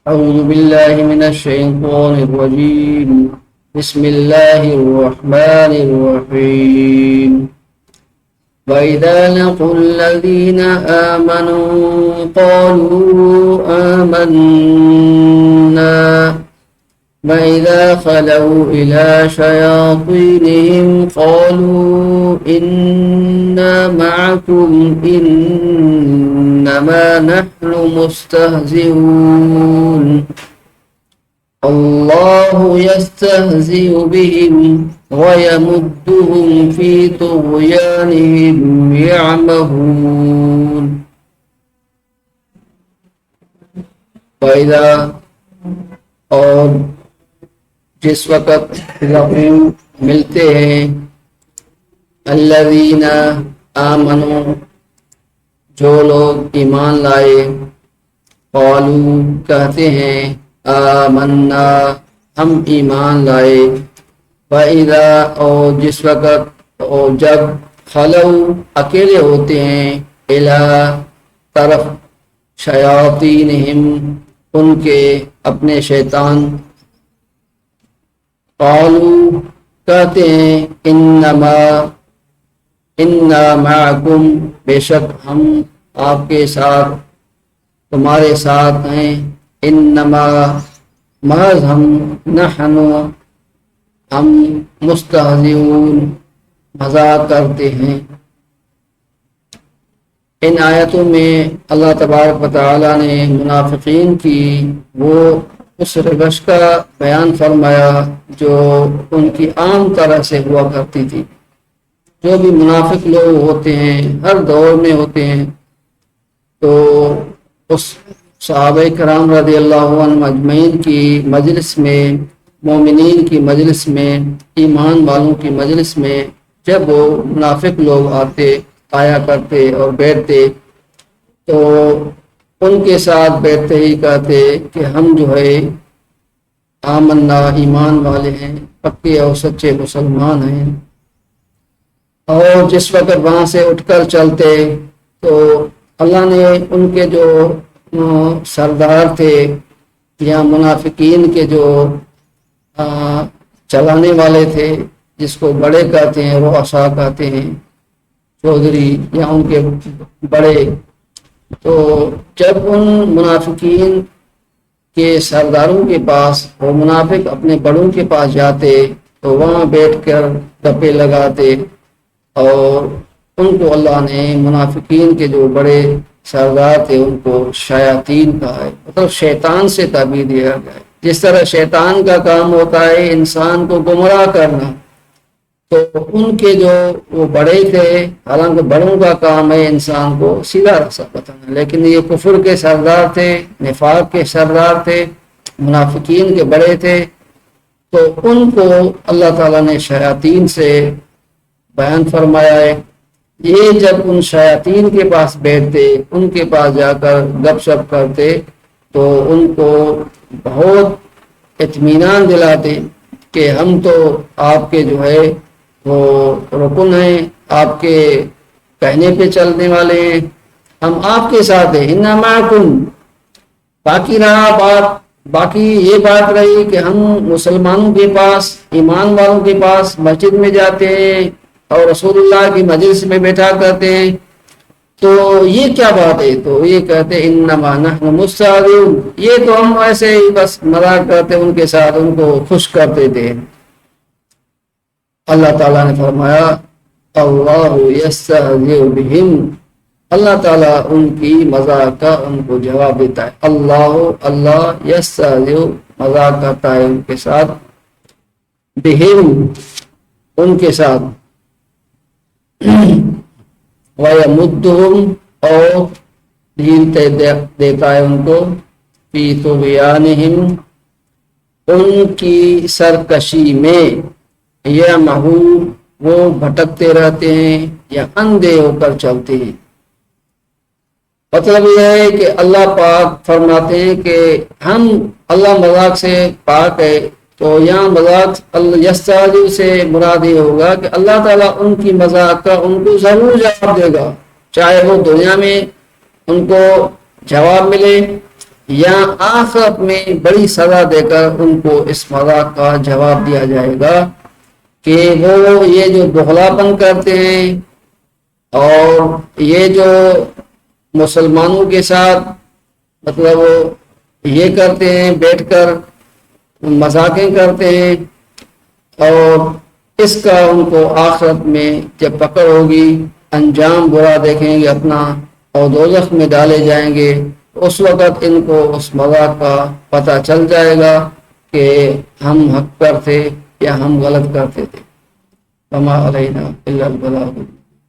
أعوذ بالله من الشيطان الرجيم. بسم الله الرحمن الرحيم. وإذا لقوا الذين آمنوا قالوا آمنا وإذا خلوا إلى شياطينهم قالوا إنا معكم إنما نحن مستهزئون الله يستهزئ بهم ويمدهم في طغيانهم يعمهون. وإذا اور جس وقت لقوا ملتے ہیں الذین آمنوا جو لوگ ایمان لائے قالوا کہتے ہیں آمنا ہم ایمان لائے وَإِذَا اور جس وقت اور جب خلو اکیلے ہوتے ہیں اِلَى طرف شیاطینہم ان کے اپنے شیطان قالوا کہتے ہیں انا معکم بے شک ہم آپ کے ساتھ تمہارے ساتھ ہیں انما محض ہم نحن ہم مستہزئون مذاق کرتے ہیں۔ ان آیتوں میں اللہ تبارک و تعالیٰ نے منافقین کی وہ اس روش کا بیان فرمایا جو ان کی عام طرح سے ہوا کرتی تھی۔ جو بھی منافق لوگ ہوتے ہیں ہر دور میں ہوتے ہیں، تو اس صحابہ کرام رضی اللہ عنہ اجمعین کی مجلس میں، مومنین کی مجلس میں، ایمان والوں کی مجلس میں جب وہ منافق لوگ آیا کرتے اور بیٹھتے تو ان کے ساتھ بیٹھتے ہی کہتے کہ ہم جو ہے آمنا ایمان والے ہیں، پکے اور سچے مسلمان ہیں۔ اور جس وقت وہاں سے اٹھ کر چلتے تو اللہ نے ان کے جو سردار تھے یا منافقین کے جو چلانے والے تھے، جس کو بڑے کہتے ہیں، رؤساء کہتے ہیں، چودھری یا ان کے بڑے، تو جب ان منافقین کے سرداروں کے پاس وہ منافق اپنے بڑوں کے پاس جاتے تو وہاں بیٹھ کر گپے لگاتے، اور ان کو اللہ نے منافقین کے جو بڑے سردار تھے ان کو شیاطین کہا ہے، مطلب شیطان سے تعبیر دیا گیا ہے۔ جس طرح شیطان کا کام ہوتا ہے انسان کو گمراہ کرنا، تو ان کے جو وہ بڑے تھے، حالانکہ بڑوں کا کام ہے انسان کو سیدھا راستہ بتانا، لیکن یہ کفر کے سردار تھے، نفاق کے سردار تھے، منافقین کے بڑے تھے، تو ان کو اللہ تعالیٰ نے شیاطین سے بیان فرمایا ہے۔ یہ جب ان شیاطین کے پاس بیٹھتے، ان کے پاس جا کر گپ شپ کرتے تو ان کو بہت اطمینان دلاتے کہ ہم تو آپ کے جو ہے وہ رکن ہیں، آپ کے کہنے پہ چلنے والے ہیں، ہم آپ کے ساتھ ہیں، انا معکم۔ باقی یہ بات رہی کہ ہم مسلمانوں کے پاس، ایمان والوں کے پاس مسجد میں جاتے ہیں اور رسول اللہ کی مجلس میں بیٹھا کرتے ہیں، تو یہ کیا بات ہے؟ تو یہ کہتے انما نحن مستہزئون، یہ تو ہم ایسے ہی بس مذاق کرتے ان کے ساتھ، ان کو خوش کرتے تھے۔ اللہ تعالیٰ نے فرمایا اللہ یستہزئ بہم، اللہ تعالیٰ ان کی مذاق کا ان کو جواب دیتا ہے۔ اللہ یستہزئ مذاق کرتا ہے ان کے ساتھ، بہم ان کے ساتھ، وَيَمُدُّهُمْ اور ڈھیلتے دیتا ہے ان کو، فی طغیانہم ان کی سرکشی میں، یا محو وہ بھٹکتے رہتے ہیں یا اندھے ہو کر چلتے ہیں۔ مطلب یہ ہے کہ اللہ پاک فرماتے ہیں کہ ہم اللہ مذاق سے پاک ہے، تو یہاں مذاق یستہزئ سے مراد یہ ہوگا کہ اللہ تعالیٰ ان کی مذاق کا ان کو ضرور جواب دے گا، چاہے وہ دنیا میں ان کو جواب ملے یا آخرت میں بڑی سزا دے کر ان کو اس مذاق کا جواب دیا جائے گا کہ وہ یہ جو بغلاپن کرتے ہیں اور یہ جو مسلمانوں کے ساتھ مطلب یہ کرتے ہیں، بیٹھ کر مذاقیں کرتے ہیں، اور اس کا ان کو آخرت میں جب پکڑ ہوگی انجام برا دیکھیں گے اپنا اور دوزخ میں ڈالے جائیں گے، اس وقت ان کو اس مذاق کا پتہ چل جائے گا کہ ہم حق پر تھے یا ہم غلط کرتے تھے۔ وما علینا الا البلاغ۔